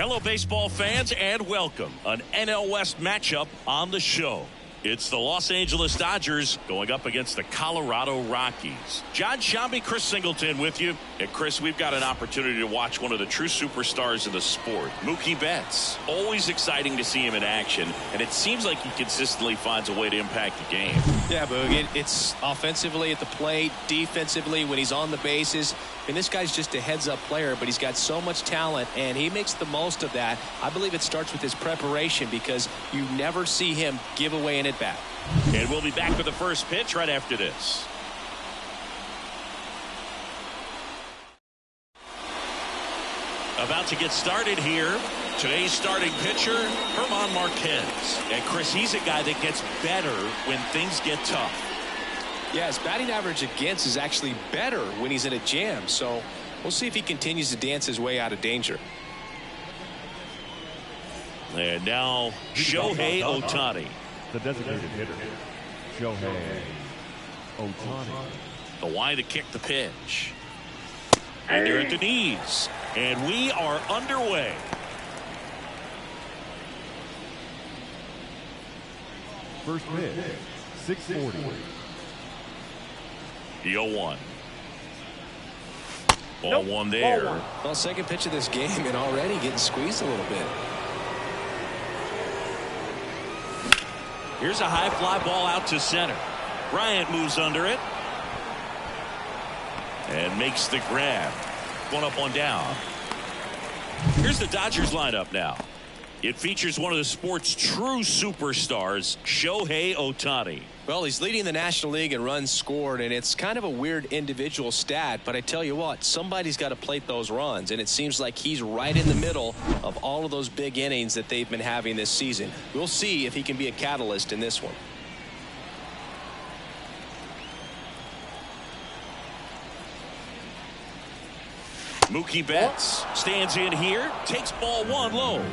Hello, baseball fans, and welcome. An NL West matchup on the show. It's the Los Angeles Dodgers going up against the Colorado Rockies. John Shambi, Chris Singleton with you. And Chris, we've got an opportunity to watch one of the true superstars in the sport, Mookie Betts. Always exciting to see him in action, and it seems like he consistently finds a way to impact the game. Yeah, Boog, it's offensively at the plate, defensively when he's on the bases. And this guy's just a heads-up player, but he's got so much talent, and he makes the most of that. I believe it starts with his preparation because you never see him give away an at-bat. And we'll be back with the first pitch right after this. About to get started here. Today's starting pitcher, German Marquez. And Chris, he's a guy that gets better when things get tough. Yeah, his batting average against is actually better when he's in a jam. So we'll see if he continues to dance his way out of danger. And now Shohei Ohtani. The designated hitter, Shohei Ohtani. The wide to kick the pitch. And they're at the knees. And we are underway. First pitch, 640. The 0-1. Ball one there. Well, second pitch of this game and already getting squeezed a little bit. Here's a high fly ball out to center. Bryant moves under it. And makes the grab. One up, one down. Here's the Dodgers lineup now. It features one of the sport's true superstars, Shohei Ohtani. Well, he's leading the National League in runs scored, and it's kind of a weird individual stat, but I tell you what, somebody's got to plate those runs, and it seems like he's right in the middle of all of those big innings that they've been having this season. We'll see if he can be a catalyst in this one. Mookie Betts stands in here, takes ball one low.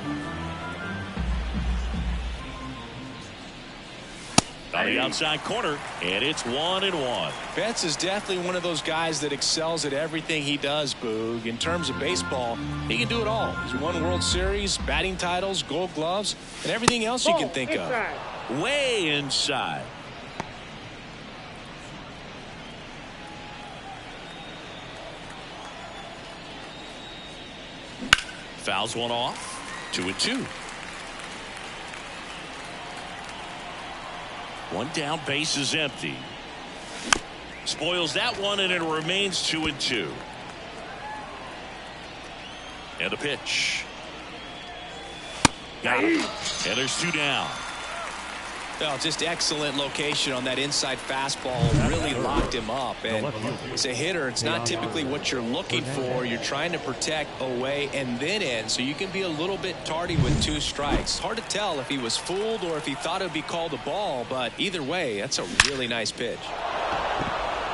On the outside corner, and it's 1-1. Betts is definitely one of those guys that excels at everything he does, Boog. In terms of baseball, he can do it all. He's won World Series, batting titles, Gold Gloves, and everything else you can think of. Way inside. Fouls one off. 2-2. One down, base is empty. Spoils that one, and it remains 2-2. And the pitch. Got him. And there's two down. Well, just excellent location on that inside fastball. Really locked him up. And as a hitter, it's not typically what you're looking for. You're trying to protect away and then in, so you can be a little bit tardy with two strikes. Hard to tell if he was fooled or if he thought it would be called a ball, but either way, that's a really nice pitch.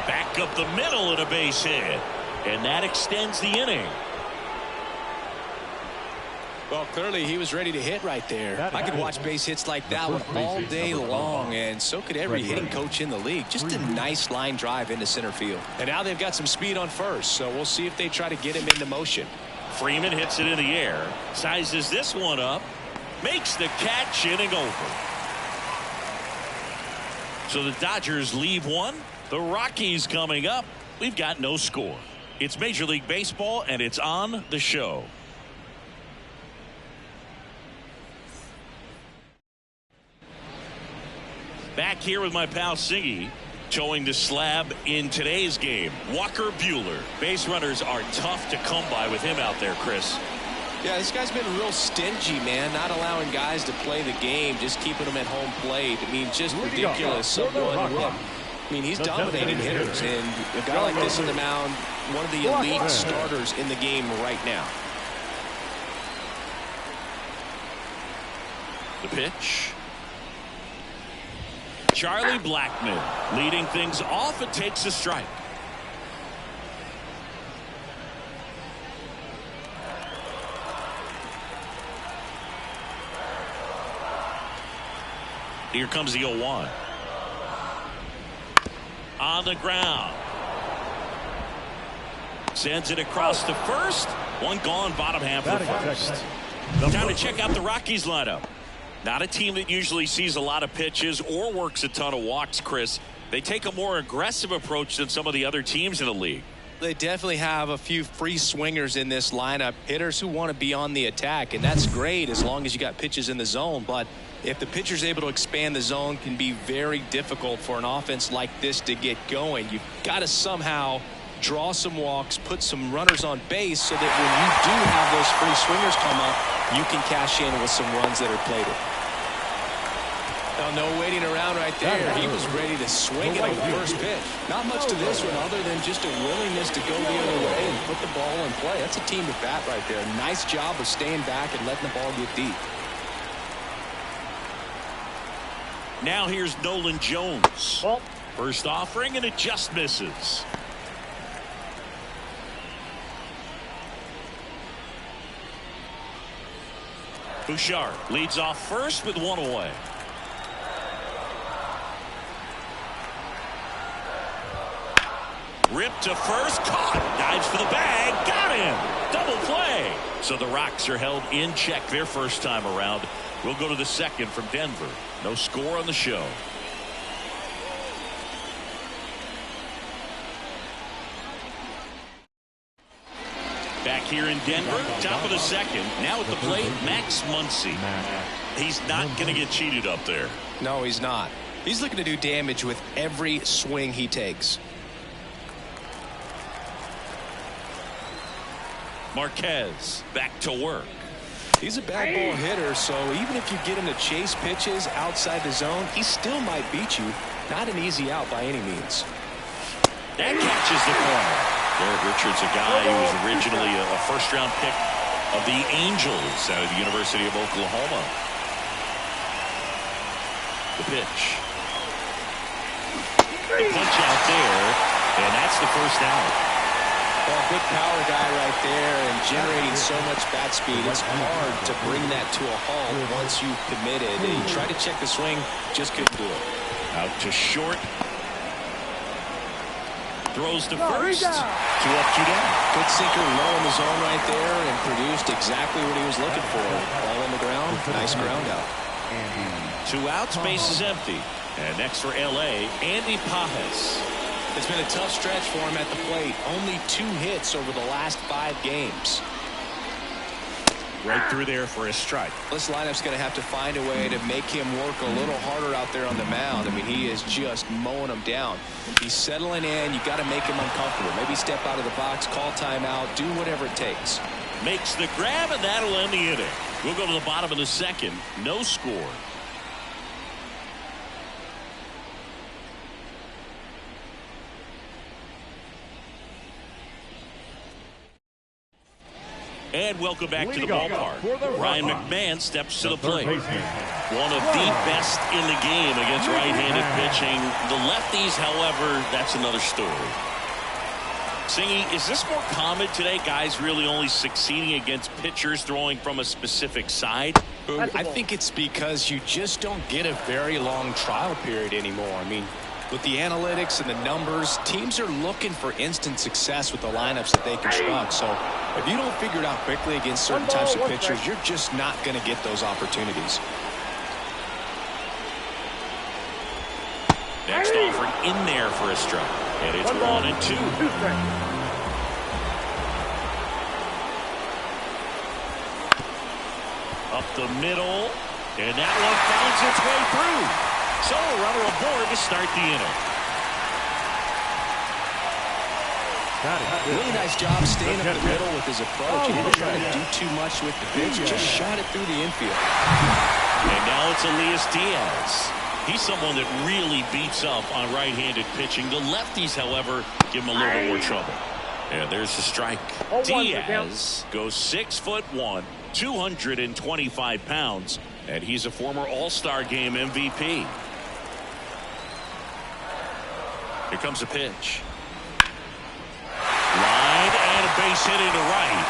Back up the middle and a base hit. And that extends the inning. Well, clearly he was ready to hit right there. I could watch base hits like that one all day long, and so could every hitting coach in the league. Just a nice line drive into center field. And now they've got some speed on first, so we'll see if they try to get him into motion. Freeman hits it in the air, sizes this one up, makes the catch, inning over. So the Dodgers leave one. The Rockies coming up. We've got no score. It's Major League Baseball, and it's on the show. Back here with my pal Siggy, towing the slab in today's game. Walker Buehler. Base runners are tough to come by with him out there, Chris. Yeah, this guy's been real stingy, man, not allowing guys to play the game, just keeping them at home plate. I mean, just ridiculous. I mean, he's dominating hitters, and a guy like this on the mound, one of the elite starters in the game right now. The pitch. Charlie Blackmon leading things off. It takes a strike. Here comes the 0-1. On the ground. Sends it across to first. One gone, bottom half of the first. Time to check out the Rockies lineup. Not a team that usually sees a lot of pitches or works a ton of walks, Chris. They take a more aggressive approach than some of the other teams in the league. They definitely have a few free swingers in this lineup, hitters who want to be on the attack, and that's great as long as you got pitches in the zone. But if the pitcher's able to expand the zone, can be very difficult for an offense like this to get going. You've got to somehow draw some walks, put some runners on base so that when you do have those free swingers come up, you can cash in with some runs that are plated. Now, no waiting around right there. He was ready to swing it on the first pitch. Not much to this one other than just a willingness to go the other way and put the ball in play. That's a team at bat right there. Nice job of staying back and letting the ball get deep. Now here's Nolan Jones. First offering, and it just misses. Bouchard leads off first with one away. Ripped to first, caught, dives for the bag, got him, double play. So the Rocks are held in check their first time around. We'll go to the second from Denver. No score on the show. Back here in Denver, top of the second. Now at the plate, Max Muncy. He's not going to get cheated up there. No, he's not. He's looking to do damage with every swing he takes. Marquez back to work. He's a bad ball hitter, so even if you get him to chase pitches outside the zone, he still might beat you. Not an easy out by any means. That catches the corner. Derek Richards, a guy who was originally a first-round pick of the Angels out of the University of Oklahoma. The pitch. The punch out there, and that's the first out. Well, big power guy right there and generating so much bat speed. It's hard to bring that to a halt once you've committed. He tried to check the swing, just couldn't do it. Out to short. Throws to first. 2 up, 2 down. Good sinker low in the zone right there and produced exactly what he was looking for. Ball on the ground, nice ground out. 2 outs, base is empty. And next for L.A., Andy Pages. It's been a tough stretch for him at the plate. Only 2 hits over the last 5 games. Right through there for a strike. This lineup's going to have to find a way to make him work a little harder out there on the mound. I mean, he is just mowing them down. He's settling in. You got to make him uncomfortable. Maybe step out of the box, call timeout, do whatever it takes. Makes the grab, and that'll end the inning. We'll go to the bottom of the second. No score. And welcome back to the ballpark. Ryan McMahon steps to the plate. One of the best in the game against right-handed pitching. The lefties, however, that's another story. Singy, is this more common today? Guys really only succeeding against pitchers throwing from a specific side? I think it's because you just don't get a very long trial period anymore. I mean, with the analytics and the numbers, teams are looking for instant success with the lineups that they construct. So if you don't figure it out quickly against certain types of pitchers, you're just not going to get those opportunities. Next offering in there for a strike. And it's 1-2. Up the middle. And that one finds its way through. So a runner aboard to start the inning. Really nice job staying up the middle with his approach. He didn't try to do too much with the pitch, just shot it through the infield. And now it's Elias Diaz. He's someone that really beats up on right-handed pitching. The lefties, however, give him a little bit more trouble. And there's the strike. Diaz goes 6'1", 225 pounds, and he's a former All-Star Game MVP. Here comes a pitch. Line and a base hit into right.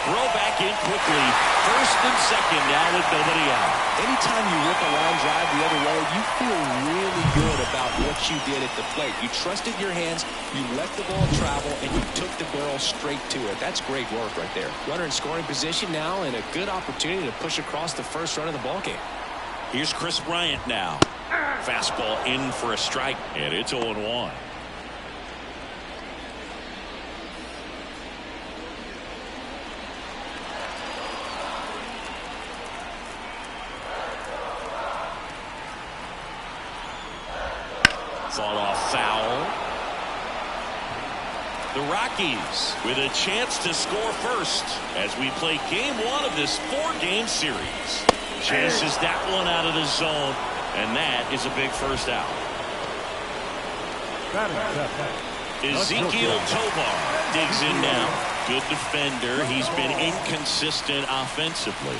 throw back in quickly. First and second now with nobody out. Anytime you rip a line drive the other way, you feel really good about what you did at the plate. You trusted your hands, you let the ball travel, and you took the barrel straight to it. That's great work right there. Runner in scoring position now, and a good opportunity to push across the first run of the ballgame. Here's Chris Bryant now. Fastball in for a strike, and it's 0-1. Fought off foul. The Rockies with a chance to score first as we play game one of this 4-game series. Chases that one out of the zone, and that is a big first out. Ezekiel Tovar digs in now. Good defender. He's been inconsistent offensively.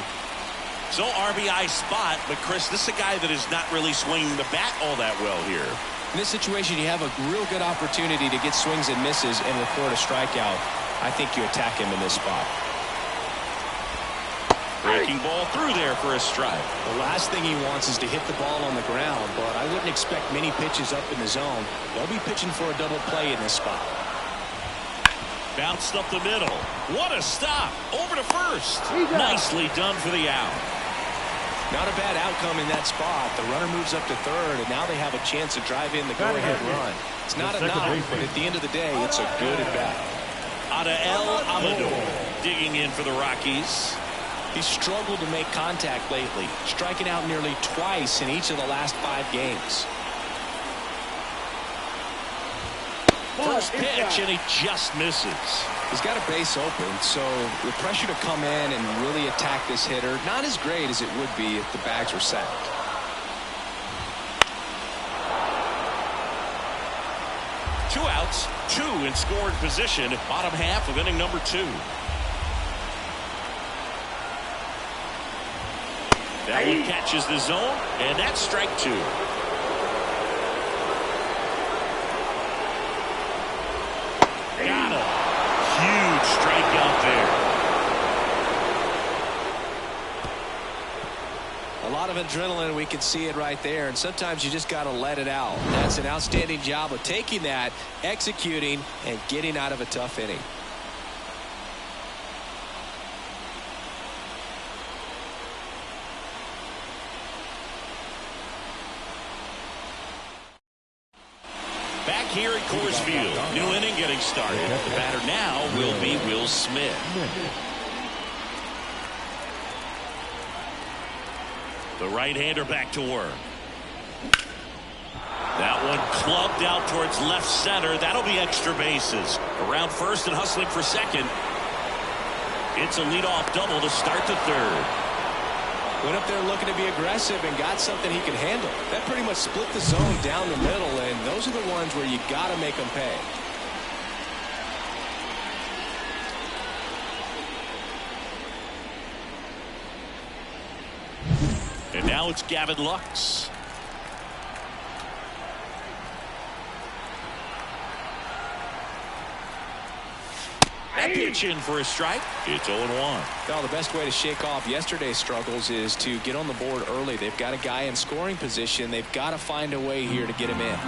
So RBI spot, but Chris, this is a guy that is not really swinging the bat all that well here. In this situation, you have a real good opportunity to get swings and misses and record a strikeout. I think you attack him in this spot. Breaking ball through there for a strike. The last thing he wants is to hit the ball on the ground, but I wouldn't expect many pitches up in the zone. They'll be pitching for a double play in this spot. Bounced up the middle. What a stop. Over to first. Nicely done for the out. Not a bad outcome in that spot. The runner moves up to third, and now they have a chance to drive in the go-ahead run. It's not enough, but at the end of the day, it's a good at-bat. Adael Amador digging in for the Rockies. He's struggled to make contact lately, striking out nearly twice in each of the last 5 games. First pitch, and he just misses. He's got a base open, so the pressure to come in and really attack this hitter, not as great as it would be if the bags were sacked. Two outs, 2 in scoring position, bottom half of inning number 2. That one catches the zone, and that's strike 2. Got him. Huge strikeout there. A lot of adrenaline, we can see it right there, and sometimes you just got to let it out. That's an outstanding job of taking that, executing, and getting out of a tough inning. Back here at Coors Field, new inning getting started. The batter now will be Will Smith. The right-hander back to work. That one clubbed out towards left center. That'll be extra bases. Around first and hustling for second. It's a leadoff double to start the third. Went up there looking to be aggressive and got something he could handle. That pretty much split the zone down the middle, and those are the ones where you got to make them pay. And now it's Gavin Lux. That pitch in for a strike. It's 0-1. Well, the best way to shake off yesterday's struggles is to get on the board early. They've got a guy in scoring position. They've got to find a way here to get him in.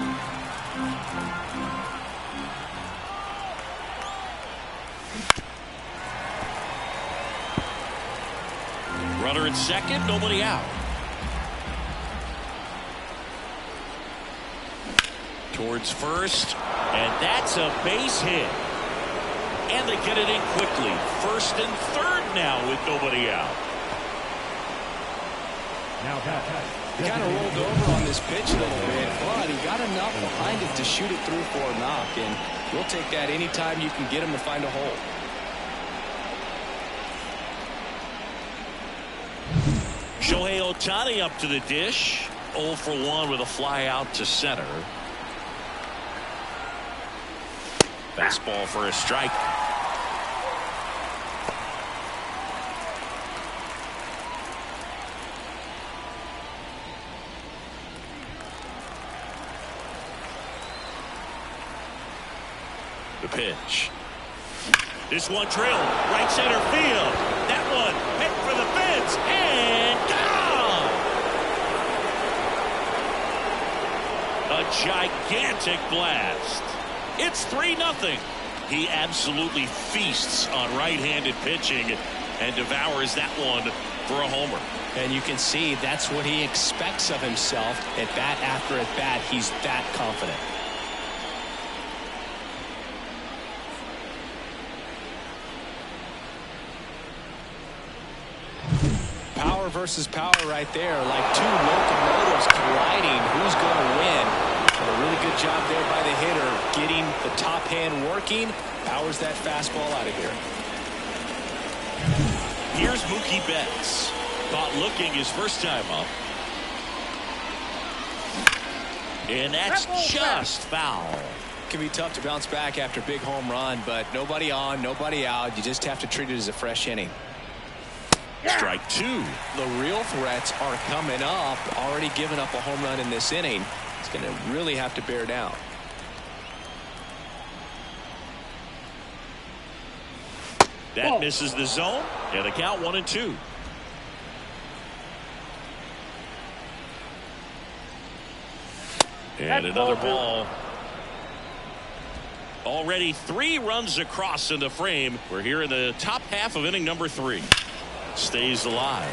Runner at second, nobody out. Towards first, and that's a base hit. And they get it in quickly. First and third now with nobody out. He kind of rolled over on this pitch a little bit, but he got enough behind it to shoot it through for a knock, and we'll take that anytime you can get him to find a hole. Shohei Ohtani up to the dish. 0 for 1 with a fly out to center. Fastball for a strike. The pitch. This one drilled right center field. That one hit for the fence and gone. A gigantic blast. It's 3-0. He absolutely feasts on right-handed pitching and devours that one for a homer. And you can see that's what he expects of himself at bat after at bat. He's that confident. Power versus power right there, like two locomotives colliding. Who's going to win? And a really good job there by the hitter, getting the top hand working. Powers that fastball out of here. Here's Mookie Betts. Caught looking his first time up. And that's just foul. It can be tough to bounce back after a big home run, but nobody on, nobody out. You just have to treat it as a fresh inning. Strike two. The real threats are coming up. Already given up a home run in this inning. It's going to really have to bear down. That misses the zone. And the count 1-2. And another ball. Already 3 runs across in the frame. We're here in the top half of inning number 3. Stays alive.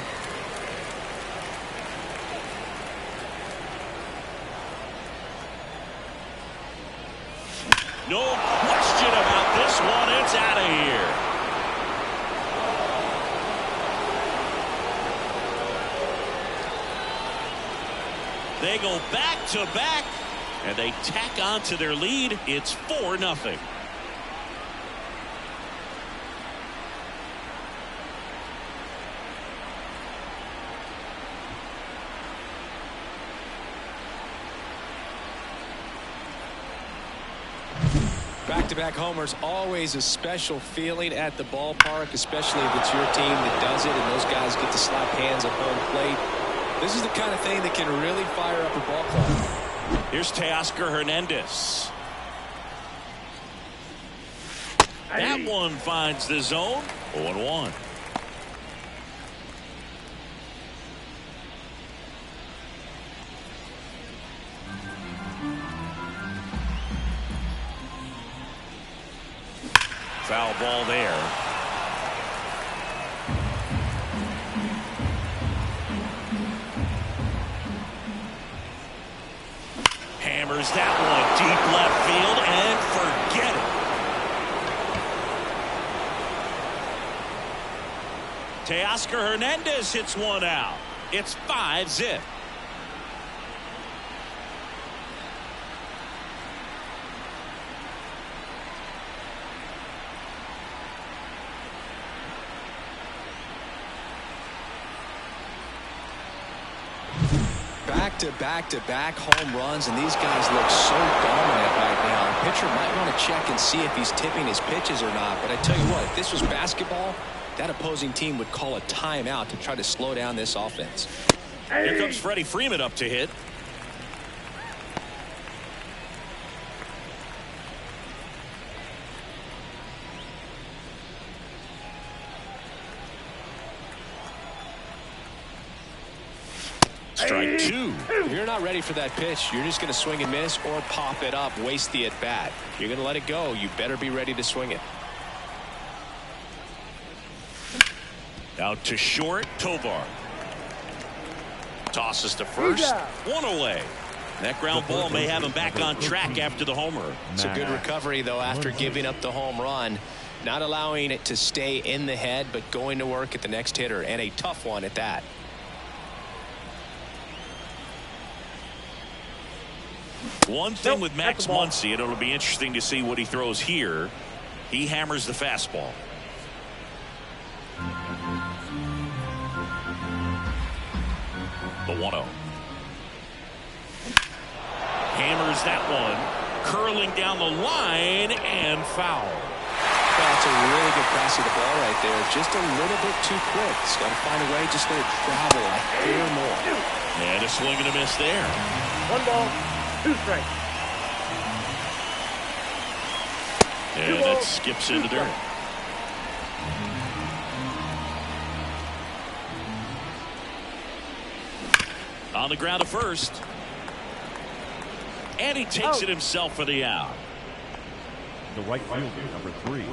No question about this one. It's out of here. They go back to back, and they tack on to their lead. It's 4-0. Back-to-back homers, always a special feeling at the ballpark, especially if it's your team that does it and those guys get to slap hands at home plate. This is the kind of thing that can really fire up a ball club. Here's Teoscar Hernandez. That one finds the zone. 0-1. Foul ball there. Hammers that one deep left field and forget it. Teoscar Hernandez hits one out. It's 5-0. Back-to-back home runs, and these guys look so dominant right now. The pitcher might want to check and see if he's tipping his pitches or not. But I tell you what, if this was basketball, that opposing team would call a timeout to try to slow down this offense. Here comes Freddie Freeman up to hit. Strike two. If you're not ready for that pitch, you're just going to swing and miss or pop it up, waste the at-bat. You're going to let it go. You better be ready to swing it. Out to short, Tovar. Tosses to first. One away. That ground ball may have him back on track after the homer. It's a good recovery, though, after giving up the home run. Not allowing it to stay in the head, but going to work at the next hitter, and a tough one at that. One thing with Max Muncy, and it'll be interesting to see what he throws here. He hammers the fastball. The 1-0. Hammers that one. Curling down the line and foul. That's a really good pass of the ball right there. Just a little bit too quick. He's got to find a way. Just let it travel a hair more. And a swing and a miss there. 1 ball, 2 strikes. And that skips into dirt. On the ground to first. And he takes it himself for the out. The right fielder, number 3,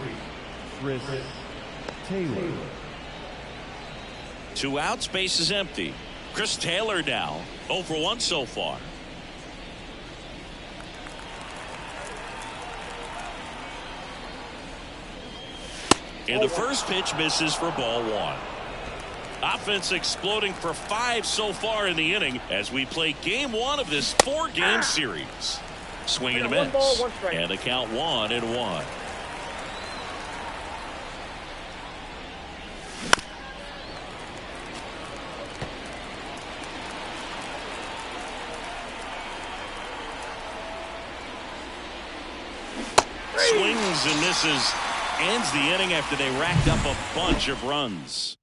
Chris Taylor. 2 outs, base is empty. Chris Taylor now 0 for 1 so far. And the first pitch misses for ball 1. Offense exploding for 5 so far in the inning as we play game 1 of this 4-game series. Swing and a miss. 1 ball, 1 strike. And the count 1-1. Swings and misses. Ends the inning after they racked up a bunch of runs.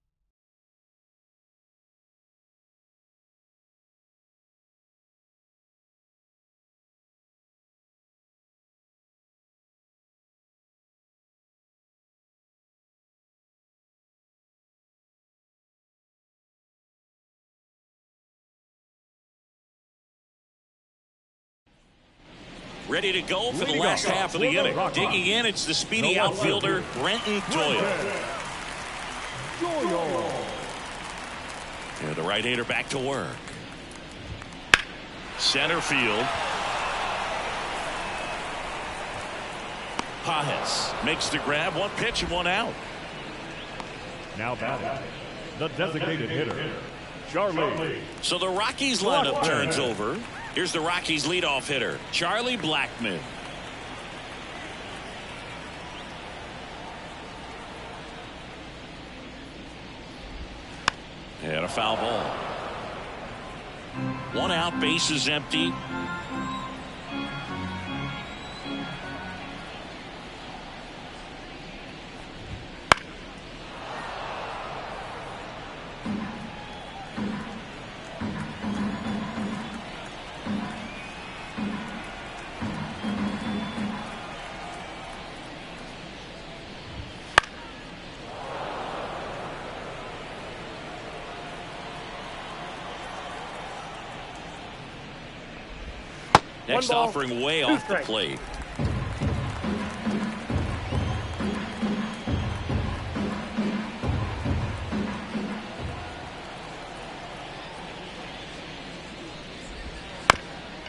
Ready to go for the last half of the inning. Digging in, it's the speedy outfielder, Brenton Doyle. And the right-hander back to work. Center field. Pajes makes the grab. 1 pitch and 1 out. Now batting, the designated hitter, Charlie. So the Rockies lineup turns over. Here's the Rockies leadoff hitter, Charlie Blackmon. And a foul ball. 1 out, base is empty. Next offering way off the plate.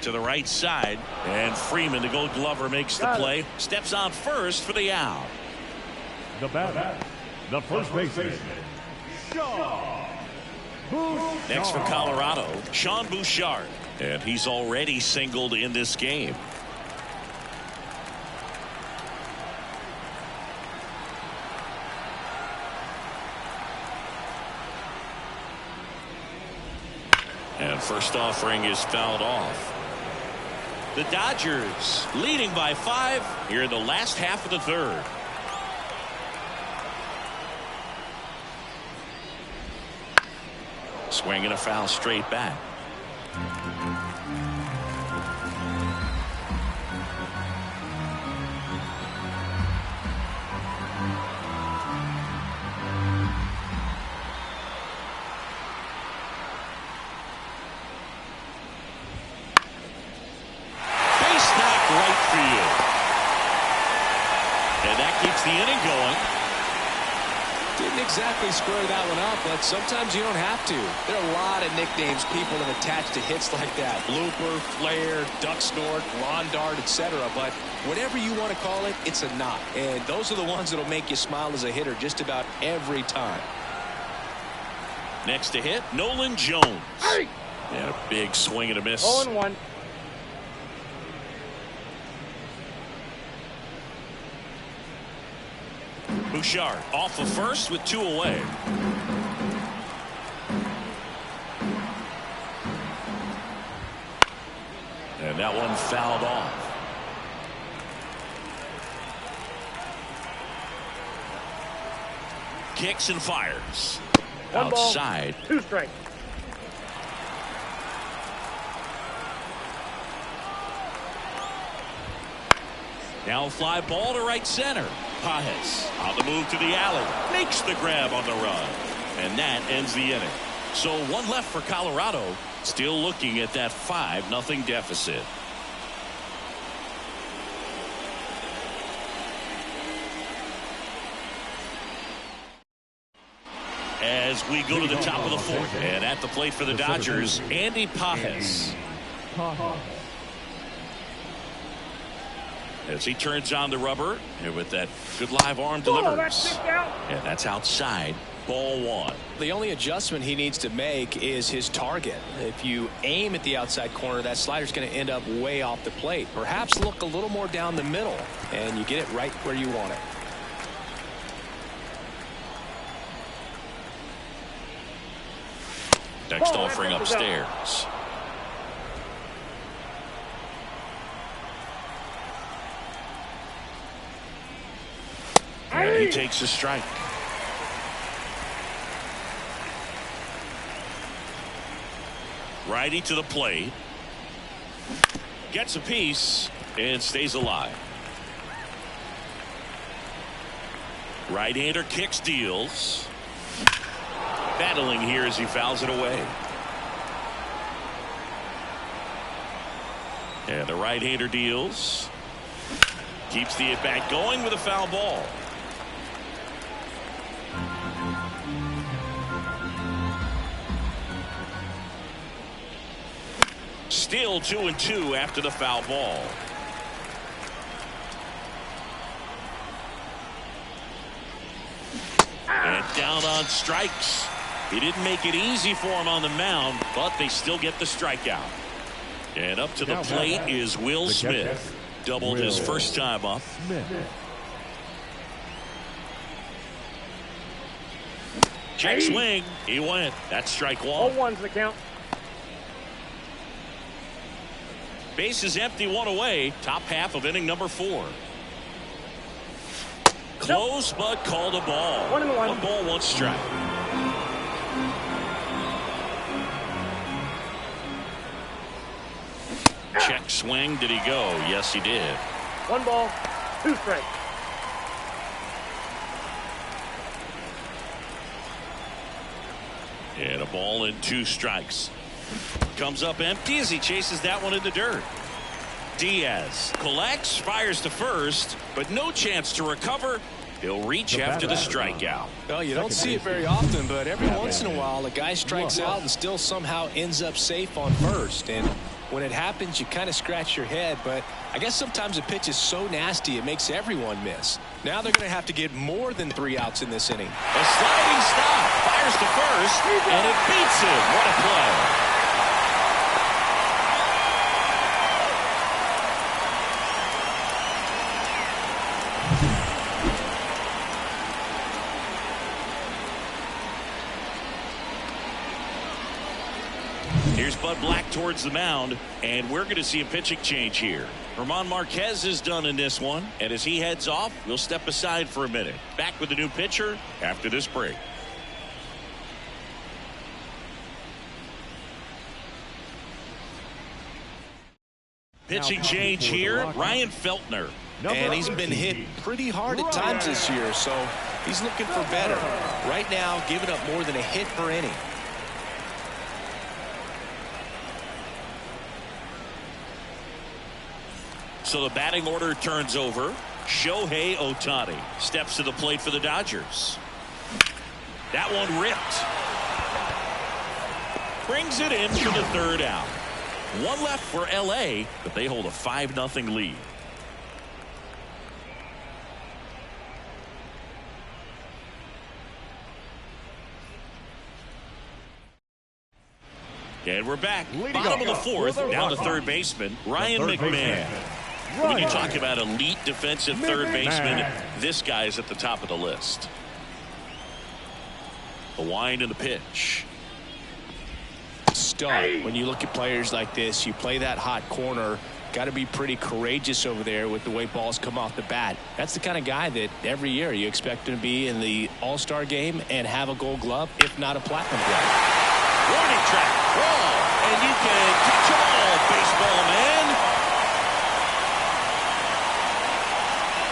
To the right side, and Freeman, the Gold Glover, makes the play. Steps on first for the out. The batter, the first baseman, Sean Bouchard. Next for Colorado, Sean Bouchard. And he's already singled in this game. And first offering is fouled off. The Dodgers leading by 5 here in the last half of the 3rd. Swing and a foul straight back. The inning going. Didn't exactly square that one up, but sometimes you don't have to. There are a lot of nicknames people have attached to hits like that. Looper, flare, duck snort, lawn dart, etc. But whatever you want to call it, it's a knot. And those are the ones that'll make you smile as a hitter just about every time. Next to hit, Nolan Jones. Hey! And a big swing and a miss. 0-1. Bouchard off of first with 2 away. And that one fouled off. Kicks and fires. 1 Outside. ball, 2 strikes. Now a fly ball to right center. Pajes on the move to the alley. Makes the grab on the run. And that ends the inning. So one left for Colorado. Still looking at that 5-0 deficit. As we go to the top of the fourth, and at the plate for the Dodgers, Andy Pages. As he turns on the rubber, and with that good live arm delivers. And that's outside. Ball 1. The only adjustment he needs to make is his target. If you aim at the outside corner, that slider's going to end up way off the plate. Perhaps look a little more down the middle, and you get it right where you want it. Next offering upstairs. And he takes a strike. Righty to the plate. Gets a piece and stays alive. Right-hander kicks, deals. Battling here as he fouls it away. And the right-hander deals. Keeps the at-bat going with a foul ball. Still 2-2 after the foul ball. And down on strikes. He didn't make it easy for him on the mound, but they still get the strikeout. And up to the plate is Will Smith. Doubled his first time up. Check swing. He went. That's strike 1. 0-1's the count. Base is empty, 1 away. Top half of inning number 4. Close, but called a ball. 1-1. 1 ball, 1 strike. Check swing. Did he go? Yes, he did. 1 ball, 2 strikes. And a ball and 2 strikes. Comes up empty as he chases that one in the dirt. Diaz collects, fires to first, but no chance to recover. He'll reach after the strikeout. Well, you don't see it very often, but every once in a while, a guy strikes out and still somehow ends up safe on first. And when it happens, you kind of scratch your head, but I guess sometimes a pitch is so nasty it makes everyone miss. Now they're going to have to get more than 3 outs in this inning. A sliding stop, fires to first, and it beats him. What a play. Here's Bud Black towards the mound, and we're going to see a pitching change here. German Marquez is done in this one, and as he heads off, we'll step aside for a minute. Back with the new pitcher after this break. Pitching change here, Ryan Feltner. And he's been hit pretty hard at times this year, so he's looking for better. Right now, giving up more than a hit per inning. So the batting order turns over. Shohei Ohtani steps to the plate for the Dodgers. That one ripped. Brings it in for the 3rd out. 1 left for LA, but they hold a 5-0 lead. And we're back. Bottom of the 4th, down to third baseman, Ryan McMahon. When you talk about elite defensive third baseman, this guy is at the top of the list. The wind and the pitch. Stud. When you look at players like this, you play that hot corner. Got to be pretty courageous over there with the way balls come off the bat. That's the kind of guy that every year you expect him to be in the All-Star game and have a Gold Glove, if not a Platinum Glove. Warning track, ball, and you can catch them all, baseball man.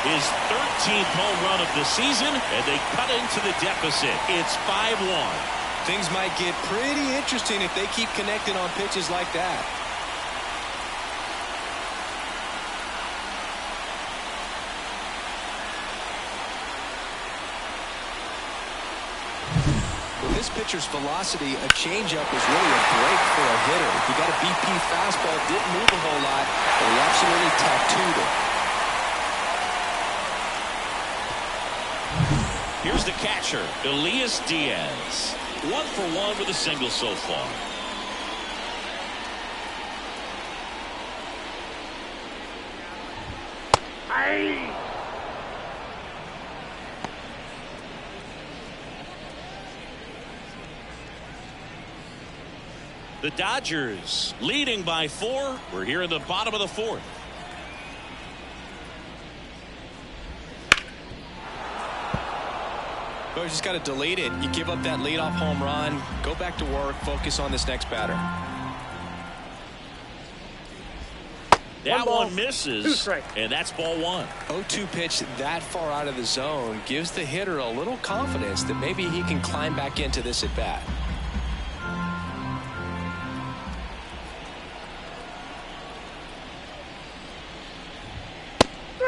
his 13th home run of the season, and they cut into the deficit. It's 5-1. Things might get pretty interesting if they keep connecting on pitches like that. With this pitcher's velocity, a changeup is really a break for a hitter. He got a BP fastball, didn't move a whole lot, but he absolutely tattooed it. Here's the catcher, Elias Diaz. 1 for 1 with a single so far. The Dodgers leading by 4. We're here in the bottom of the 4th. Well, you just got to delete it. You give up that leadoff home run, go back to work, focus on this next batter. That one misses, and that's ball 1. 0-2 pitch that far out of the zone gives the hitter a little confidence that maybe he can climb back into this at bat.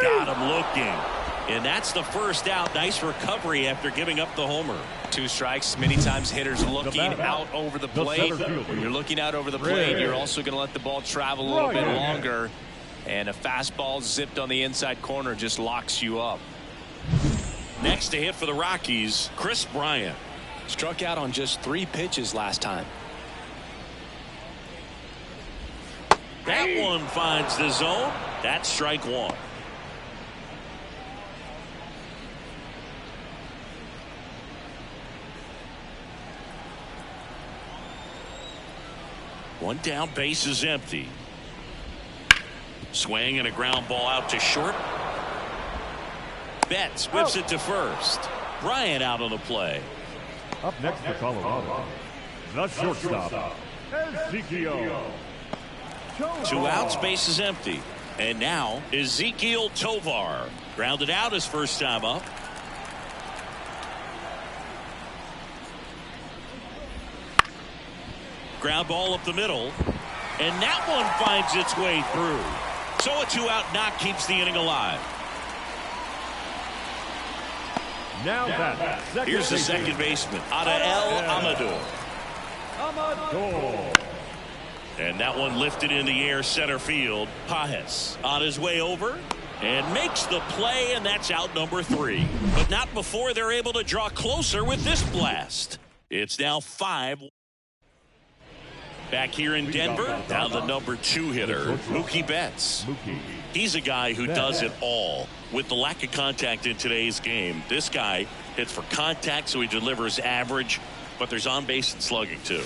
Got him looking. And that's the first out. Nice recovery after giving up the homer. 2 strikes. Many times hitters looking out over the plate. When you're looking out over the plate, you're also going to let the ball travel a little bit longer. And a fastball zipped on the inside corner just locks you up. Next to hit for the Rockies, Chris Bryant. Struck out on just 3 pitches last time. That one finds the zone. That's strike 1. One down, base is empty. Swing and a ground ball out to short. Betts whips it to first. Bryant out on the play. Up next for Colorado, the shortstop, Ezekiel. 2 outs, base is empty. And now Ezekiel Tovar. Grounded out his first time up. Ground ball up the middle. And that one finds its way through. So a 2-out knock keeps the inning alive. Now that here's the second baseman, Adael Amador. And that one lifted in the air center field. Pajes on his way over and makes the play, and that's out number 3. But not before they're able to draw closer with this blast. It's now 5. Back here in Denver, now the number 2 hitter, Mookie Betts. He's a guy who does it all. With the lack of contact in today's game, this guy hits for contact, so he delivers average, but there's on base and slugging too.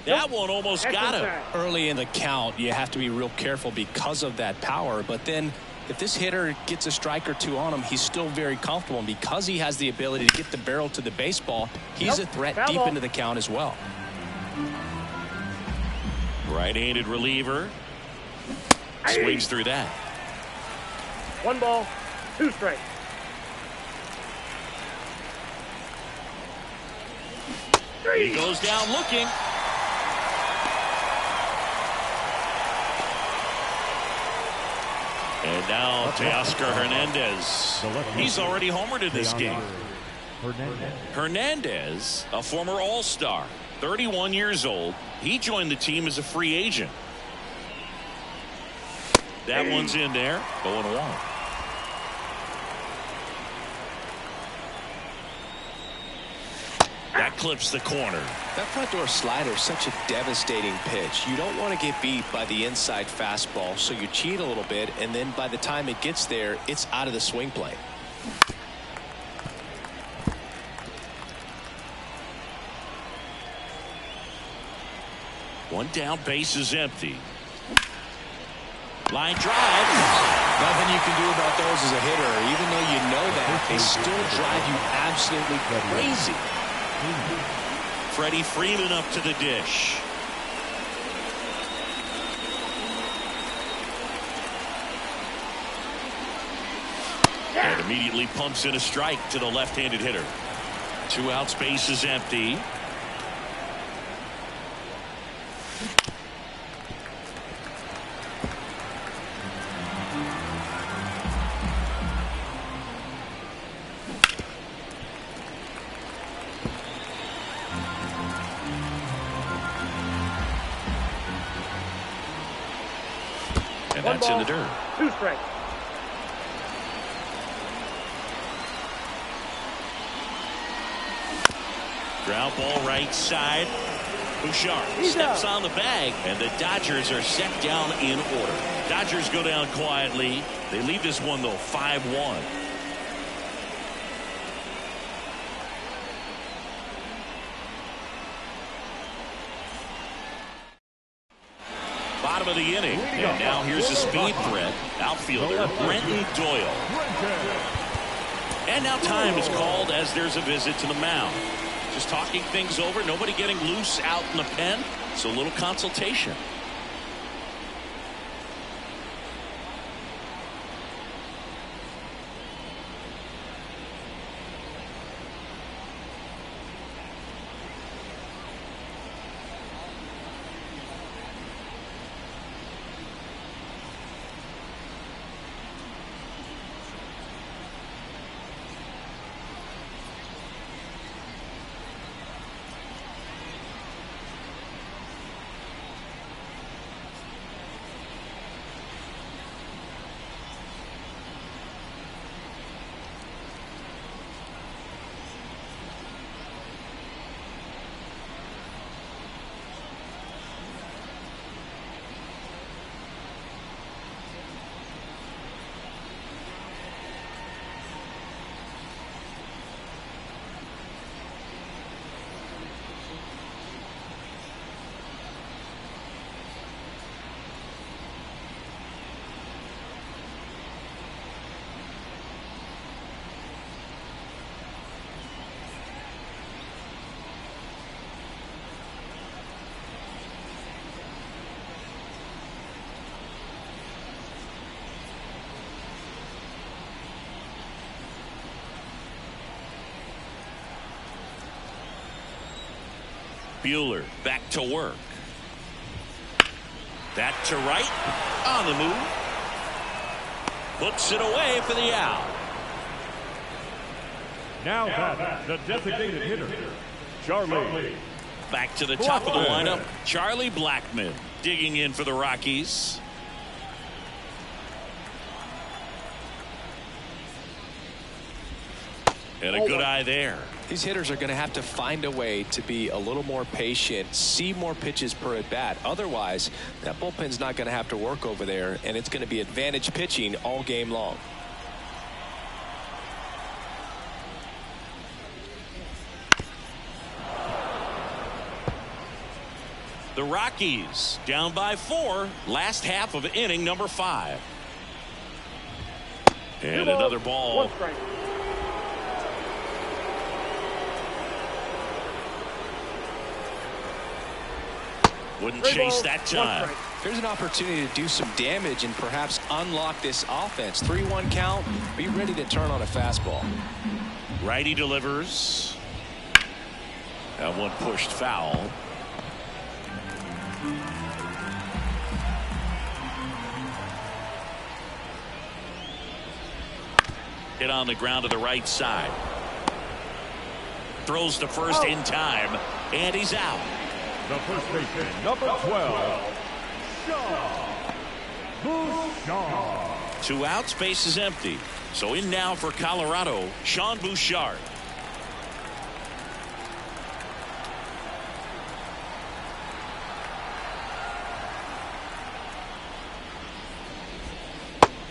That one almost got him. Early in the count, you have to be real careful because of that power, but then if this hitter gets a strike or 2 on him, he's still very comfortable, and because he has the ability to get the barrel to the baseball, he's a threat deep into the count as well. Right-handed reliever. Swings through that. 1 ball, 2 strikes. He goes down looking. And now Teoscar Hernandez. He's already homered in this game. Hernandez, a former All-Star, 31 years old. He joined the team as a free agent. That one's in there. 0-1. That clips the corner. That front door slider is such a devastating pitch. You don't want to get beat by the inside fastball, so you cheat a little bit, and then by the time it gets there, it's out of the swing plane. One down, base is empty. Line drive. Nothing you can do about those as a hitter. Even though you know that, they still drive you absolutely crazy. Freddie Freeman up to the dish. And immediately pumps in a strike to the left-handed hitter. 2 outs, base is empty. And that's in the dirt. 2 strikes. Ground ball right side. Bouchard steps on the bag, and the Dodgers are set down in order. Dodgers go down quietly. They lead this one, though, 5-1. Bottom of the inning, and now here's the speed threat. Outfielder Brenton Doyle. And now time is called as there's a visit to the mound. Just talking things over, nobody getting loose out in the pen, so a little consultation. Buehler back to work. That to right. On the move. Puts it away for the out. Now back, the designated hitter, Charlie. Back to the top of the lineup, Charlie Blackmon digging in for the Rockies. And a good eye there. These hitters are going to have to find a way to be a little more patient, see more pitches per at bat. Otherwise, that bullpen's not going to have to work over there, and it's going to be advantage pitching all game long. The Rockies down by 4, last half of inning number 5. And another ball. 1 strike. Wouldn't chase that time. There's an opportunity to do some damage and perhaps unlock this offense. 3-1 count. Be ready to turn on a fastball. Righty delivers. That one pushed foul. Hit on the ground to the right side. Throws to first in time, and he's out. The first baseman, number 12, Bouchard. 2 outs, base is empty. So in now for Colorado, Sean Bouchard.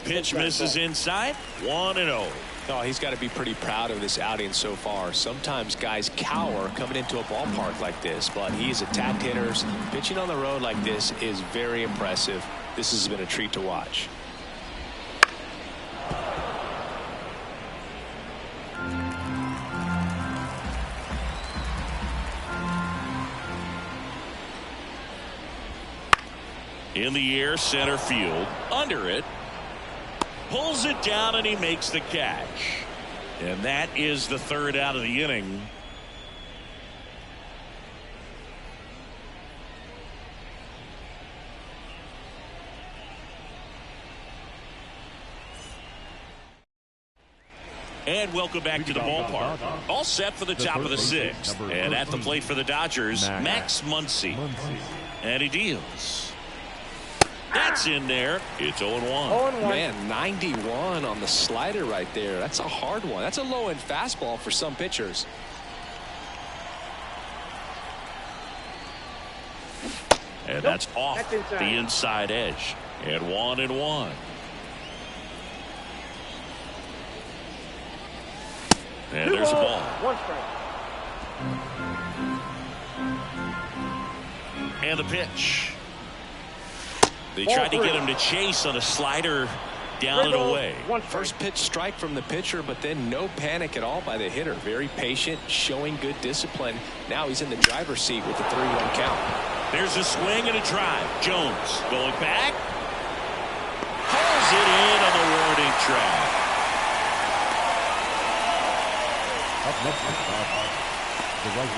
Pitch misses inside. 1-0. Oh, he's got to be pretty proud of this outing so far. Sometimes guys cower coming into a ballpark like this, but he's attacked hitters. Pitching on the road like this is very impressive. This has been a treat to watch. In the air, center field. Under it. pulls it down and he makes the catch. And that is the third out of the inning. And welcome back to the ballpark. All set for the top of the sixth. And at the plate for the Dodgers, Max Muncy. And he deals. That's in there. It's 0-1. Man, 91 on the slider right there. That's a hard one. That's a low-end fastball for some pitchers. And that's off the inside edge. And 1-1. And there's a ball. One strike. And the pitch. They tried to get him to chase on a slider down and away. First pitch strike from the pitcher, but then no panic at all by the hitter. Very patient, showing good discipline. Now he's in the driver's seat with the 3-1 count. There's a swing and a drive. Jones going back. Pulls it in on the warning track. Up next is the right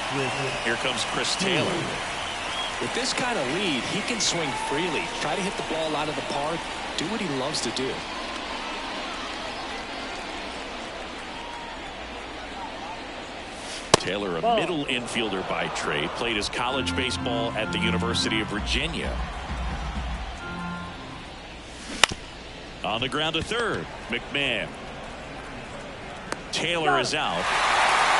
fielder. Here comes Chris Taylor. With this kind of lead, he can swing freely, try to hit the ball out of the park, do what he loves to do. Taylor, a middle infielder by trade, played his college baseball at the University of Virginia. On the ground to third, McMahon. Taylor is out.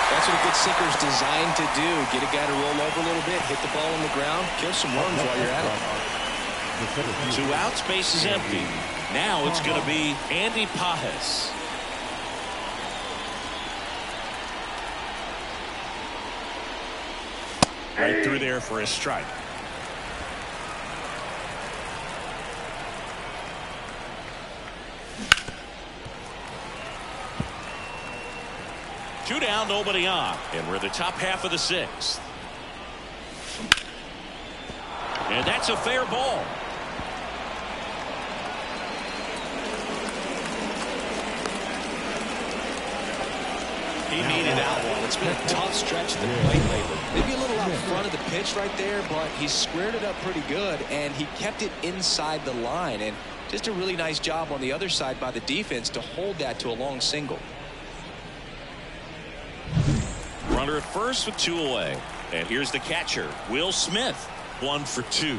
That's what a good sinker is designed to do. Get a guy to roll over a little bit, hit the ball on the ground, kill some runs while you're at it. 2 outs, base is empty. Now it's going to be Andy Pajes. Right through there for a strike. Two down, nobody on, and we're the top half of the sixth. And that's a fair ball. He needed that one. It's been a tough stretch at the plate lately. Maybe a little out front of the pitch right there, but he squared it up pretty good, and he kept it inside the line. And just a really nice job on the other side by the defense to hold that to a long single. Runner at first with 2 away. And here's the catcher, Will Smith. 1 for 2.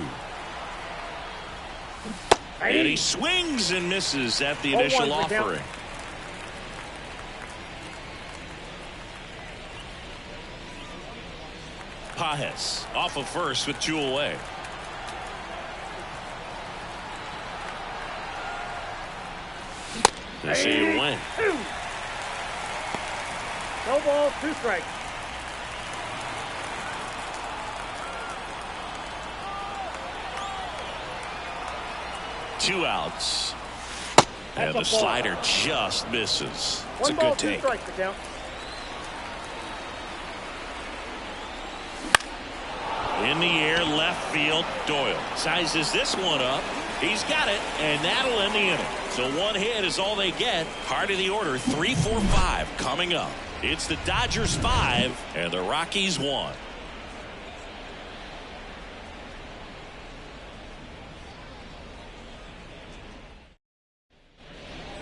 And he swings and misses at the initial offering. Pajes off of first with 2 away. They say you win. No ball, 2 strikes. Two outs. And the slider just misses. It's a good take. 2 strikes to count. In the air, left field, Doyle sizes this one up. He's got it, and that'll end the inning. So 1 hit is all they get. Part of the order, 3, 4, 5 coming up. It's the Dodgers 5 and the Rockies 1.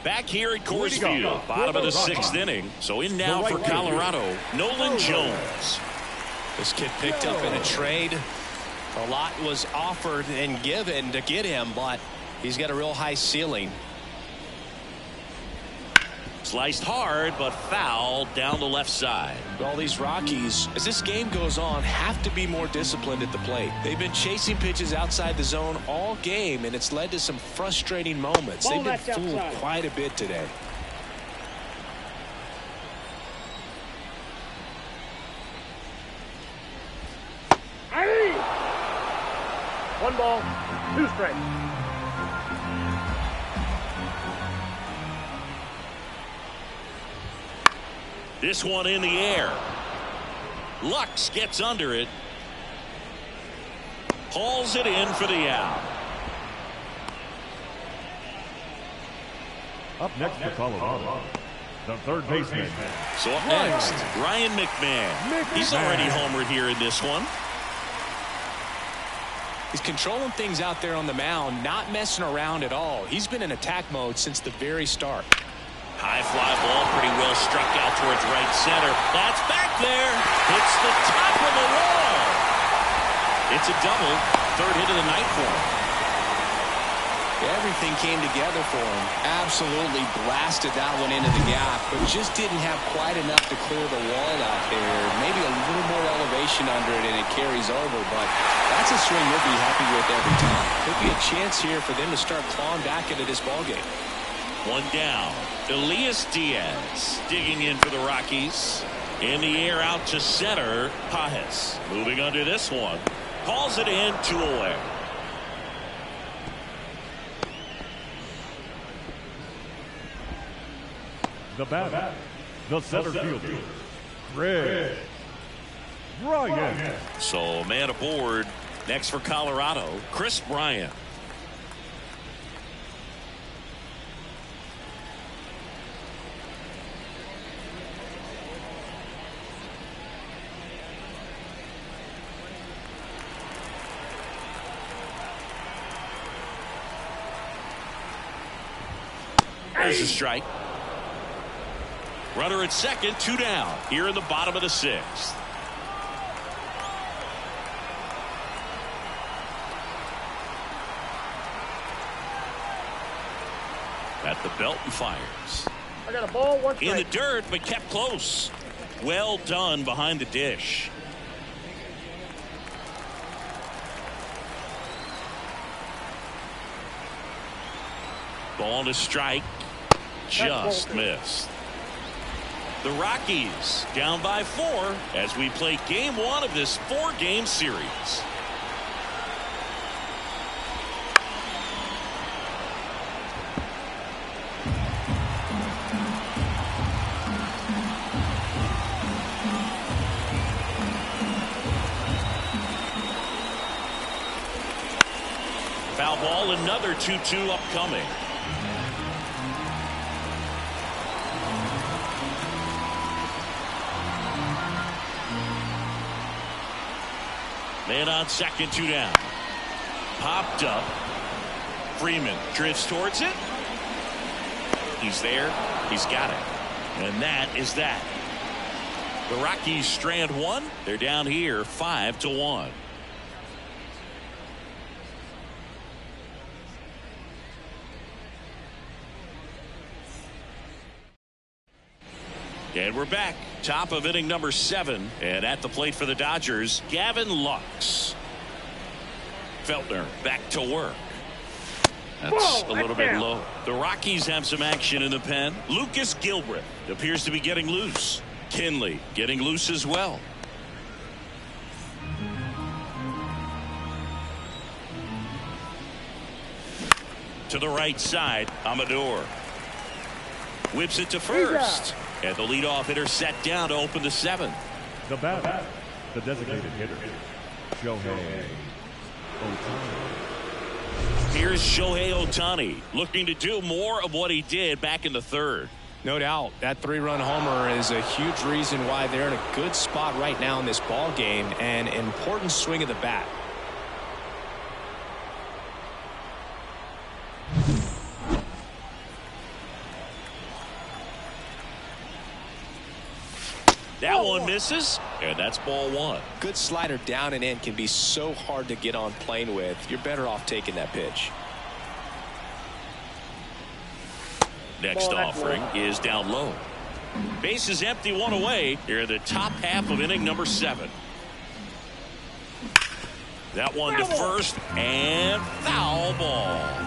Back here at Coors Field, bottom of the 6th inning. So in now for Colorado, Nolan Jones. This kid picked up in a trade. A lot was offered and given to get him, but he's got a real high ceiling. Sliced hard, but foul down the left side. All these Rockies, as this game goes on, have to be more disciplined at the plate. They've been chasing pitches outside the zone all game, and it's led to some frustrating moments. They've been fooled quite a bit today. One ball, 2 strikes. This one in the air. Lux gets under it. Hauls it in for the out. Up next for Colorado, the third baseman. So up next, Ryan McMahon. He's already homered here in this one. He's controlling things out there on the mound, not messing around at all. He's been in attack mode since the very start. High fly ball, pretty well struck out towards right center. That's back there. Hits the top of the wall. It's a double. Third hit of the night for him. Everything came together for him. Absolutely blasted that one into the gap, but just didn't have quite enough to clear the wall out there. Maybe a little more elevation under it and it carries over, but that's a swing you'll be happy with every time. Could be a chance here for them to start clawing back into this ballgame. One down. Elias Diaz digging in for the Rockies. In the air out to center. Pajes moving under this one. Calls it in, 2 away. The batter, the center fielder, Chris Bryant. So man aboard. Next for Colorado, Chris Bryant. There's a strike. Runner at second, 2 down here in the bottom of the 6th. At the belt and fires. I got a ball, 1 strike. In the dirt, but kept close. Well done behind the dish. Ball to strike. Just missed. The Rockies down by 4 as we play game 1 of this 4-game series. Foul ball, another 2-2 upcoming. Man on second, 2 down. Popped up. Freeman drifts towards it. He's there. He's got it. And that is that. The Rockies strand 1. They're down here 5-1. And we're back. Top of inning number 7. And at the plate for the Dodgers, Gavin Lux. Feltner back to work. That's a little bit low. The Rockies have some action in the pen. Lucas Gilbreth appears to be getting loose. Kinley getting loose as well. To the right side, Amador. Whips it to first. And the leadoff hitter set down to open the 7th. The batter, the designated hitter, Shohei Ohtani. Here's Shohei Ohtani looking to do more of what he did back in the 3rd. No doubt that 3-run homer is a huge reason why they're in a good spot right now in this ball game, and an important swing of the bat. That one misses, and that's ball 1. Good slider down and in can be so hard to get on plane with. You're better off taking that pitch. Next offering is down low. Base is empty, 1 away here in the top half of inning number 7. That one to first, and foul ball.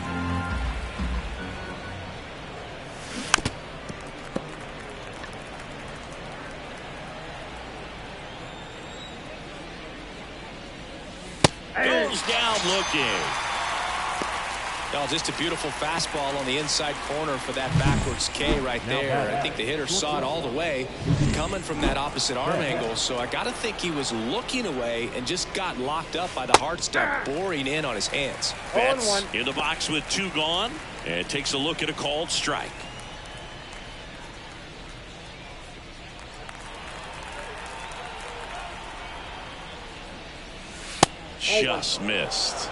Goes down looking. Oh, just a beautiful fastball on the inside corner for that backwards K right there. I think the hitter saw it all the way coming from that opposite arm angle, so I got to think he was looking away and just got locked up by the hard stuff boring in on his hands. Betts in the box with 2 gone and takes a look at a called strike. Just missed.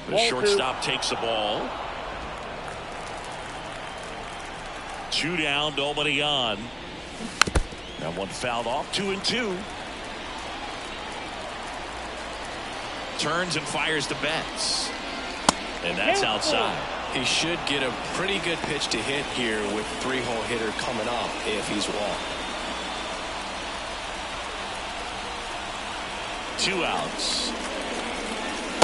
The shortstop takes the ball. 2 down, nobody on. That one fouled off. 2-2. Turns and fires to Betts. And that's outside. He should get a pretty good pitch to hit here with 3-hole hitter coming up if he's walked. 2 outs.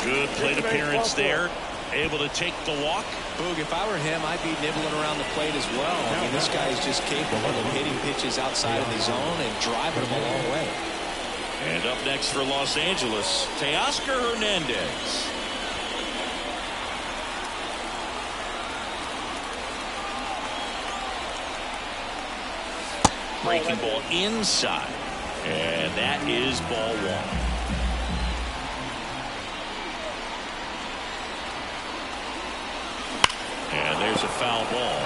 Good plate appearance there. Able to take the walk. Boog, if I were him, I'd be nibbling around the plate as well. I mean, this guy is just capable of hitting pitches outside of the zone and driving them a long way. And up next for Los Angeles, Teoscar Hernandez. Breaking ball inside. And that is ball 1. And there's a foul ball.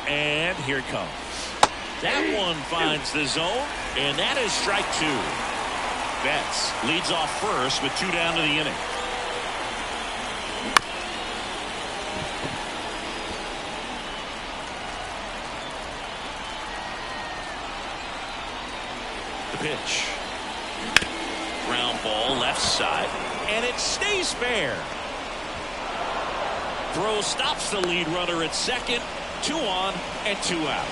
And here it comes. That one finds the zone, and that is strike 2. Betts leads off first with 2 down to the inning. Pitch. Ground ball left side, and it stays fair. Throw stops the lead runner at second. 2 on and 2 out.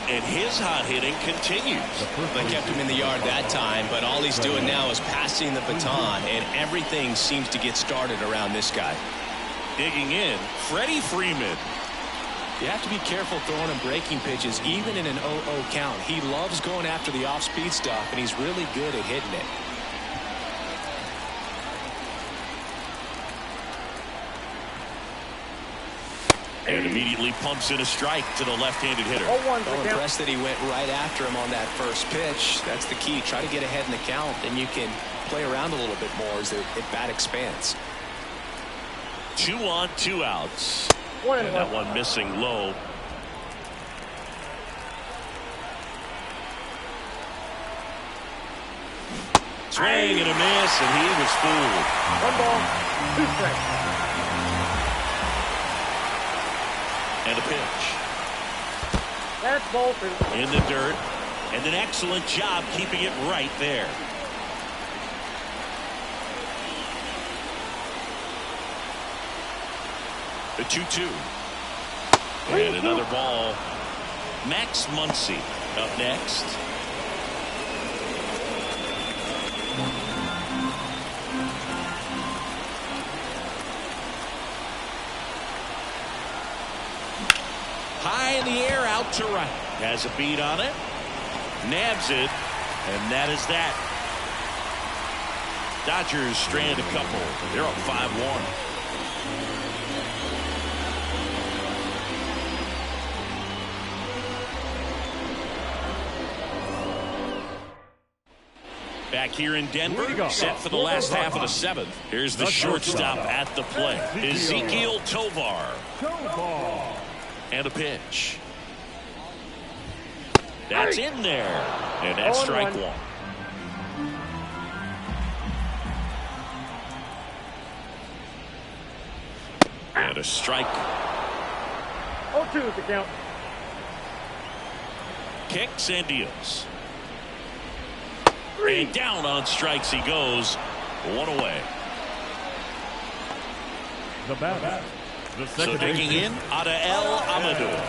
And his hot hitting continues. They kept him in the yard that time, but all he's doing now is passing the baton, and everything seems to get started around this guy. Digging in, Freddie Freeman. You have to be careful throwing him breaking pitches, even in an 0-0 count. He loves going after the off-speed stuff, and he's really good at hitting it. And immediately pumps in a strike to the left-handed hitter. I'm impressed that he went right after him on that first pitch. That's the key. Try to get ahead in the count, and you can play around a little bit more as the at-bat expands. 2 on, 2 outs. And that one missing low. Swing and a miss, and he was fooled. 1 ball, 2 strikes. And a pitch. That's ball 2. In the dirt. And an excellent job keeping it right there. The 2-2. And another ball. Max Muncy up next. High in the air, out to right. Has a beat on it. Nabs it. And that is that. Dodgers strand a couple. They're up 5-1. Back here in Denver, set for the last half of the 7th. Here's the shortstop at the plate, Ezekiel Tovar. And a pitch. That's in there. And that's strike 1. And a strike. 0-2 is the count. Kicks and deals. And down on strikes he goes. 1 away. The batter. So digging in, Adael Amador.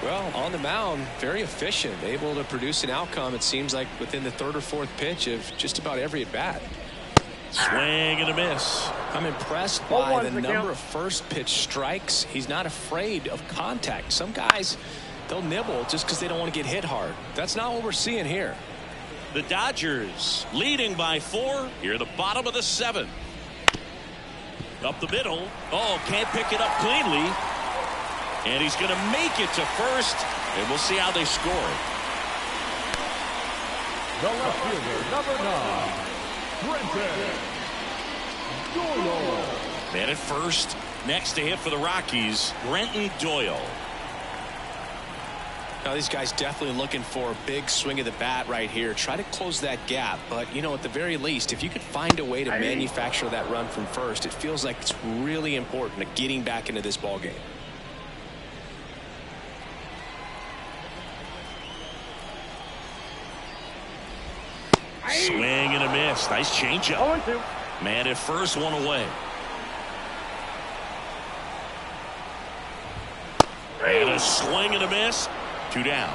Well, on the mound, very efficient, able to produce an outcome, it seems like, within the 3rd or 4th pitch of just about every at-bat. Swing and a miss. I'm impressed by the number of first pitch strikes. He's not afraid of contact. Some guys, they'll nibble just because they don't want to get hit hard. That's not what we're seeing here. The Dodgers leading by 4 here at the bottom of the 7th. Up the middle. Oh, can't pick it up cleanly. And he's going to make it to first. And we'll see how they score. The left fielder, number 9. Man at first. Next to hit for the Rockies, Brenton Doyle. Now these guys definitely looking for a big swing of the bat right here. Try to close that gap. But, you know, at the very least, if you could find a way to manufacture that run from first, it feels like it's really important to getting back into this ball game. Swing and a miss. Nice changeup. Man at first, one away. And a swing and a miss. 2 down.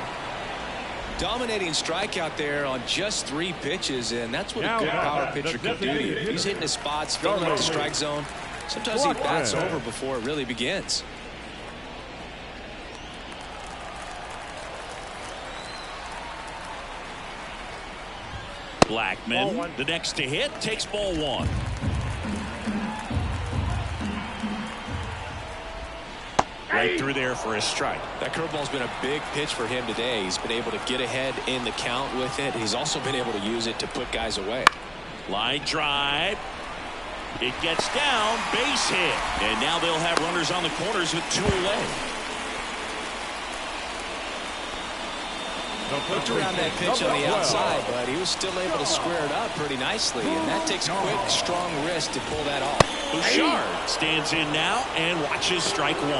Dominating strikeout there on just 3 pitches, and that's what a good power pitcher can do to you. He's hitting his spots, filling up the strike zone. Sometimes he bats over before it really begins. Blackman, the next to hit, takes ball 1. Right through there for a strike. That curveball's been a big pitch for him today. He's been able to get ahead in the count with it. He's also been able to use it to put guys away. Line drive. It gets down, base hit. And now they'll have runners on the corners with 2 away. Looked around that pitch on the outside, but he was still able to square it up pretty nicely, and that takes quick, strong wrist to pull that off. Bouchard stands in now and watches strike 1.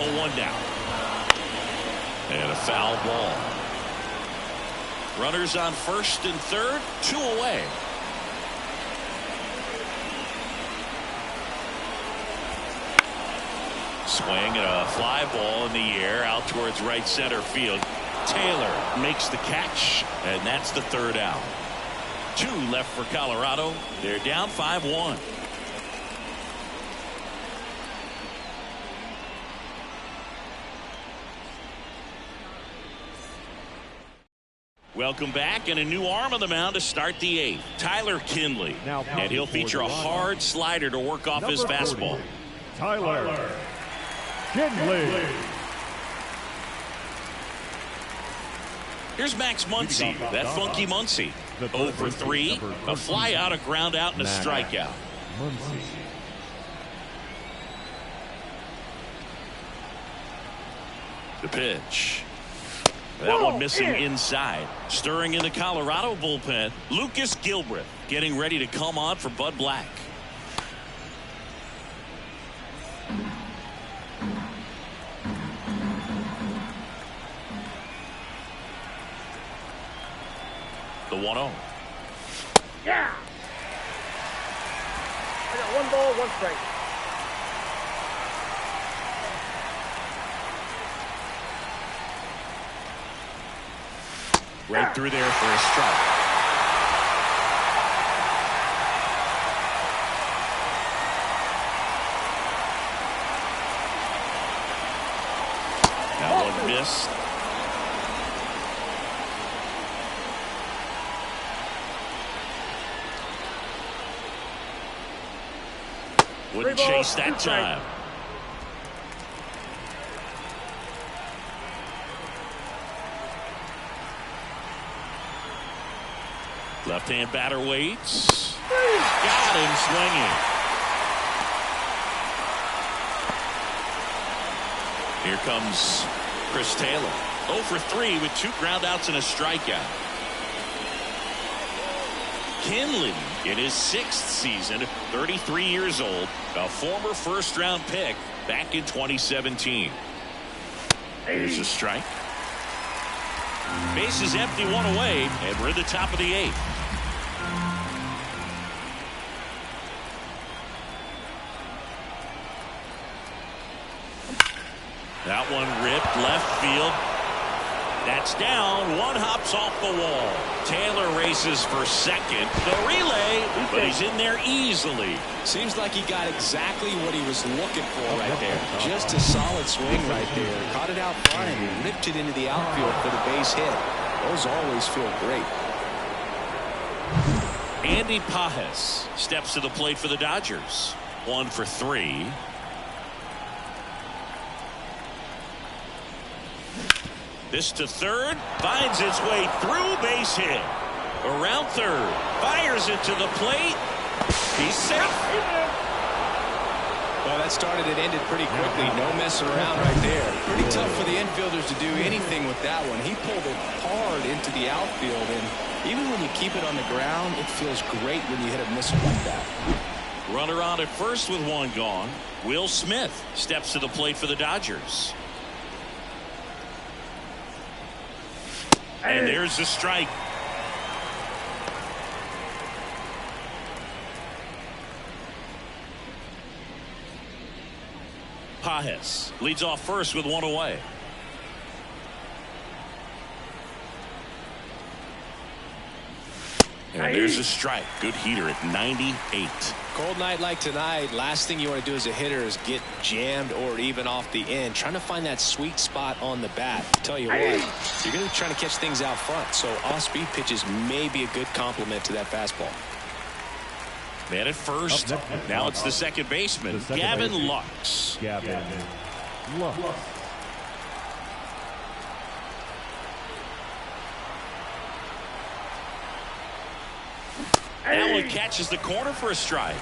Oh, 1 down. And a foul ball. Runners on first and third, 2 away. Swing and a fly ball in the air out towards right center field. Taylor makes the catch, and that's the 3rd out. 2 left for Colorado. They're down 5-1. Welcome back, and a new arm on the mound to start the 8th. Tyler Kinley. And he'll feature a hard slider to work off his fastball. Tyler Kinley. Here's Max Muncy, that funky Muncy. 0 for 3, a fly out, a ground out, and a strikeout. The pitch. That one missing inside. Stirring in the Colorado bullpen, Lucas Gilbreth getting ready to come on for Bud Black. The 1-0. Yeah. I got 1 ball, 1 strike. Right through there for a strike. That one missed. Wouldn't chase that time. Left-hand batter waits. Got him swinging. Here comes Chris Taylor. 0 for 3 with 2 groundouts and a strikeout. Kinley in his 6th season, 33 years old, a former first-round pick back in 2017. Here's a strike. Base is empty, 1 away, and we're at the top of the 8th. That one ripped left field. That's down. 1 hops off the wall. Taylor races for second. The relay, but he's in there easily. Seems like he got exactly what he was looking for right there. Just a solid swing right there. Caught it out fine and ripped it into the outfield for the base hit. Those always feel great. Andy Pajes steps to the plate for the Dodgers. 1 for 3. This to third. Finds its way through. Base hit. Around third. Fires it to the plate. He's safe. Well, that started and ended pretty quickly. No messing around right there. Pretty tough for the infielders to do anything with that one. He pulled it hard into the outfield, and even when you keep it on the ground, it feels great when you hit a missile like that. Runner on at first with one gone. Will Smith steps to the plate for the Dodgers. And there's the strike. Pages leads off first with one away. And there's a strike. Good heater at 98. Cold night like tonight, last thing you want to do as a hitter is get jammed or even off the end. Trying to find that sweet spot on the bat. Tell you what, you're going to be trying to catch things out front, so off-speed pitches may be a good complement to that fastball. Man at first. Now it's the second baseman, Gavin Lux. Gavin Lux. Allen catches the corner for a strike.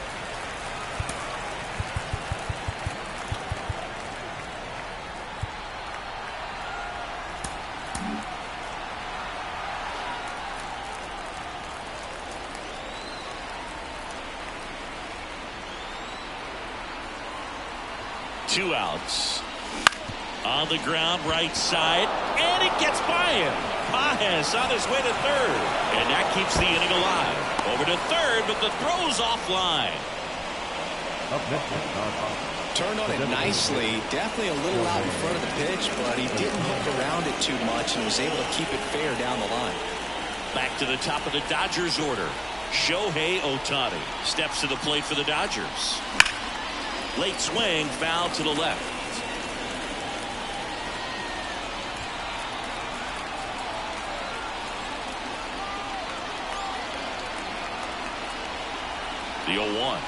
Two outs. On the ground, right side, and it gets by him. Pages on his way to third, and that keeps the inning alive. Over to third, but the throw's offline. Turned on it nicely. Definitely a little out in front of the pitch, but he didn't hook around it too much and was able to keep it fair down the line. Back to the top of the Dodgers order. Shohei Ohtani steps to the plate for the Dodgers. Late swing, foul to the left. The 0-1.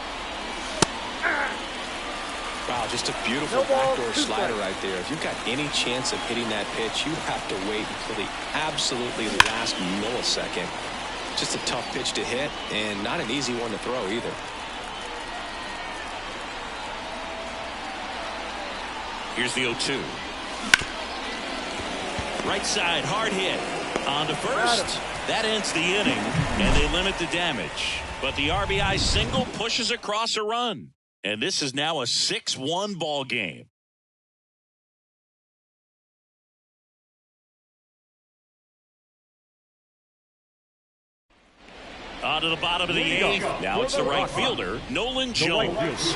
Wow, just a beautiful backdoor slider right there. If you've got any chance of hitting that pitch, you have to wait until the absolutely last millisecond. Just a tough pitch to hit, and not an easy one to throw either. Here's the 0-2. Right side, hard hit. On to first. That ends the inning, and they limit the damage. But the RBI single pushes across a run. And this is now a 6-1 ball game. On to the bottom of the eighth. Now it's the right fielder, Nolan Jones.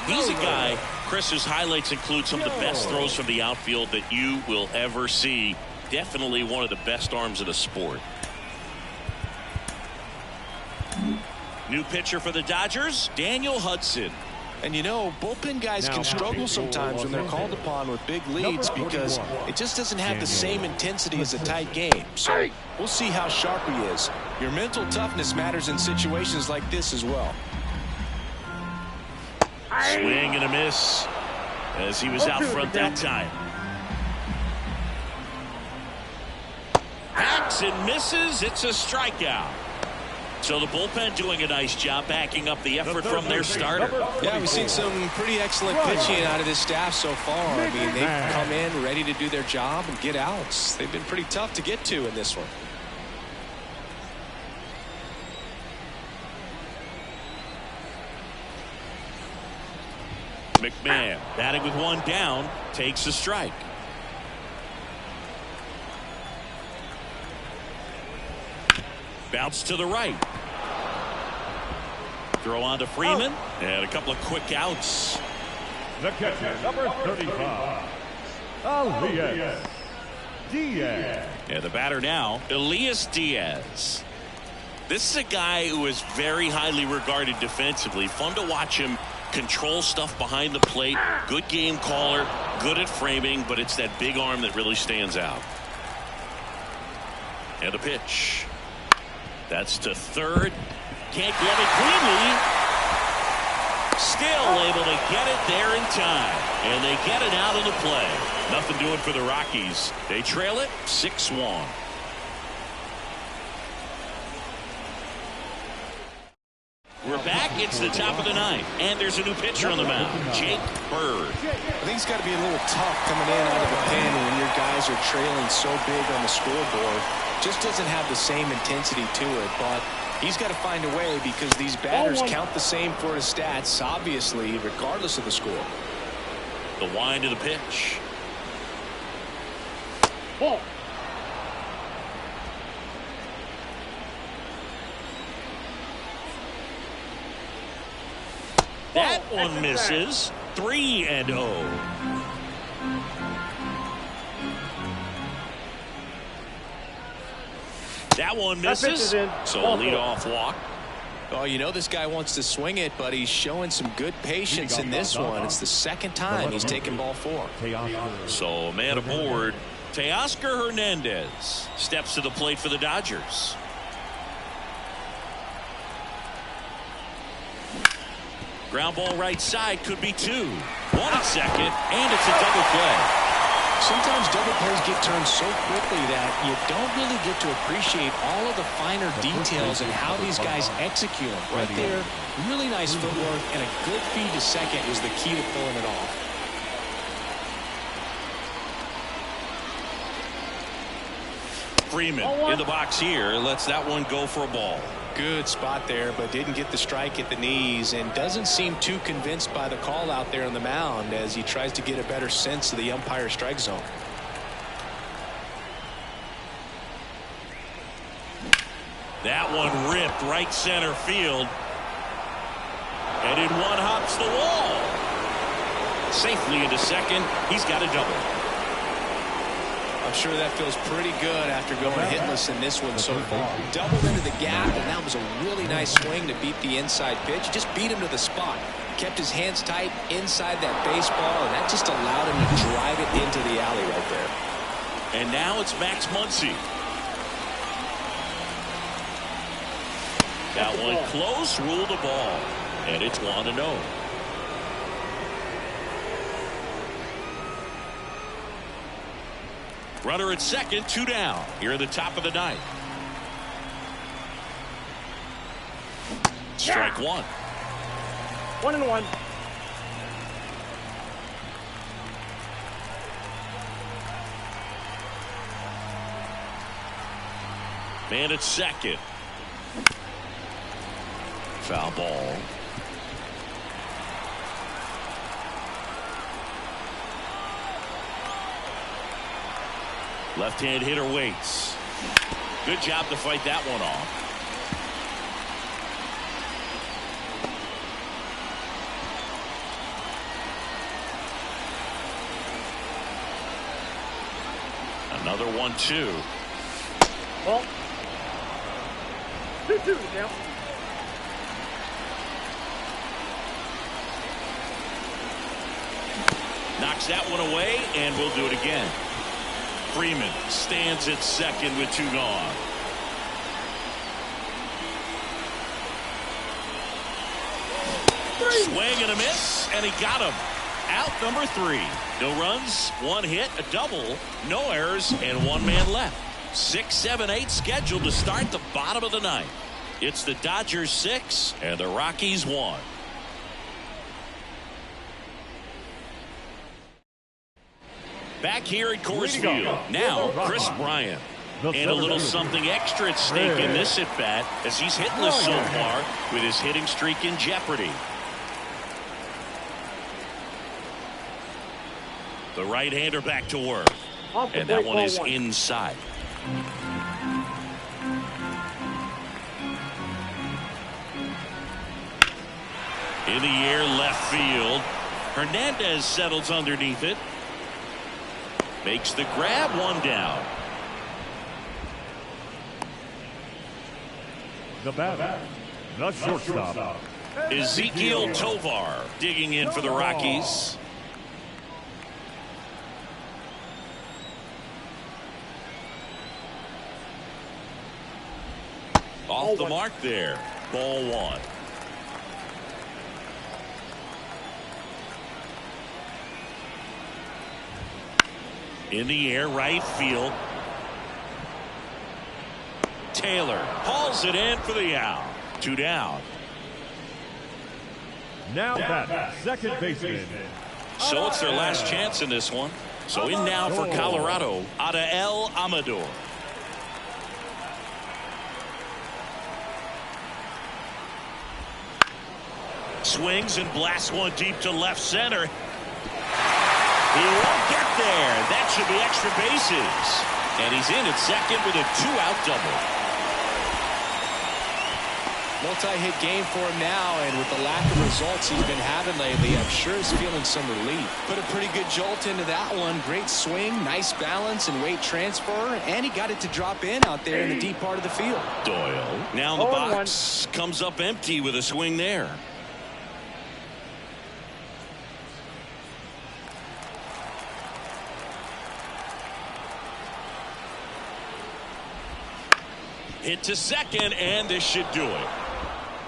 He's a guy, Chris, whose highlights include some of the best throws from the outfield that you will ever see. Definitely one of the best arms in the sport. New pitcher for the Dodgers, Daniel Hudson. And you know, bullpen guys can struggle sometimes when they're called upon with big leads because it just doesn't have the same intensity as a tight game. So we'll see how sharp he is. Your mental toughness matters in situations like this as well. Swing and a miss as he was out front that time. Hacks and misses. It's a strikeout. So the bullpen doing a nice job backing up the effort from their starter. Yeah, we've seen some pretty excellent pitching out of this staff so far. I mean, they've come in ready to do their job and get outs. They've been pretty tough to get to in this one. McMahon batting with one down takes a strike. Bounce to the right. Throw on to Freeman. And a couple of quick outs. The catcher, number 35, Elias Diaz. And the batter now, Elias Diaz. This is a guy who is very highly regarded defensively. Fun to watch him control stuff behind the plate. Good game caller, good at framing, but it's that big arm that really stands out. And a pitch. That's to third. Can't get it cleanly. Still able to get it there in time. And they get it out of the play. Nothing doing for the Rockies. They trail it 6-1. We're back. It's the top of the ninth. And there's a new pitcher on the mound, Jake Bird. I think it's got to be a little tough coming in out of the pen when your guys are trailing so big on the scoreboard. Just doesn't have the same intensity to it, but he's got to find a way because these batters count the same for his stats, obviously, regardless of the score. The wind of the pitch. Ball. That one misses. 3-0. That one misses. So a leadoff walk. Oh, you know this guy wants to swing it, but he's showing some good patience in this one. It's the second time he's taken ball 4. So a man aboard. Teoscar Hernandez steps to the plate for the Dodgers. Ground ball right side, could be 2. 1 at second, and it's a double play. Sometimes double plays get turned so quickly that you don't really get to appreciate all of the finer details and how these guys execute them. Right there, really nice footwork, and a good feed to second was the key to pulling it off. Freeman in the box here, lets that one go for a ball. Good spot there, but didn't get the strike at the knees and doesn't seem too convinced by the call out there on the mound as he tries to get a better sense of the umpire strike zone. That one ripped right center field. And in one hops the wall. Safely into second. He's got a double. I'm sure that feels pretty good after going hitless in this one so far. Doubled into the gap, and that was a really nice swing to beat the inside pitch. He just beat him to the spot. Kept his hands tight inside that baseball, and that just allowed him to drive it into the alley right there. And now it's Max Muncy. That one close, ruled the ball. And it's 1-0. Runner at second, 2 down. Here at the top of the ninth. Strike 1. 1-1. Man at second. Foul ball. Left-hand hitter waits. Good job to fight that one off. Another 1-2. Ball. 2-2 now. Knocks that one away, and we'll do it again. Freeman stands at second with 2 gone. Swing and a miss, and he got him. Out number 3. No runs, 1 hit, a double, no errors, and 1 man left. 6, 7, 8 scheduled to start the bottom of the ninth. It's the Dodgers 6 and the Rockies 1. Back here at Coors Field. Now, Chris Bryant. And a little something extra at stake in this at-bat as he's hitless so far with his hitting streak in jeopardy. The right-hander back to work. And that one is inside. In the air, left field. Hernandez settles underneath it. Makes the grab, 1 down. The batter, the shortstop, Ezekiel Tovar digging in for the Rockies. Off the mark there. Ball 1. In the air, right field. Taylor hauls it in for the out. 2 down. Now that second baseman. So it's their last chance in this one. So in now for Colorado, Adael Amador. Swings and blasts one deep to left center. He won't get there. That should be extra bases. And he's in at second with a 2-out double. Multi-hit game for him now, and with the lack of results he's been having lately, I'm sure he's feeling some relief. Put a pretty good jolt into that one. Great swing, nice balance and weight transfer, and he got it to drop in out there in the deep part of the field. Doyle now in the box, comes up empty with a swing there. Hit to second, and this should do it.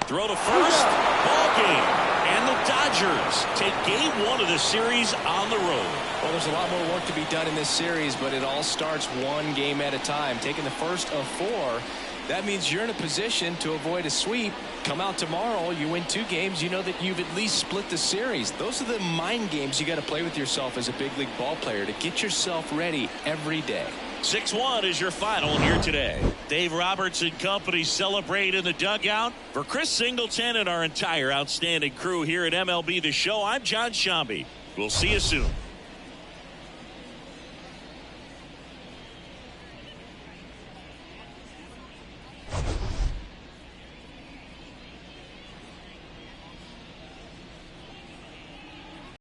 Throw to first, ball game. And the Dodgers take game 1 of the series on the road. Well, there's a lot more work to be done in this series, but it all starts one game at a time. Taking the first of 4, that means you're in a position to avoid a sweep. Come out tomorrow, you win 2 games, you know that you've at least split the series. Those are the mind games you got to play with yourself as a big league ball player to get yourself ready every day. 6-1 is your final here today. Dave Roberts and company celebrate in the dugout. For Chris Singleton and our entire outstanding crew here at MLB The Show, I'm John Shambi. We'll see you soon.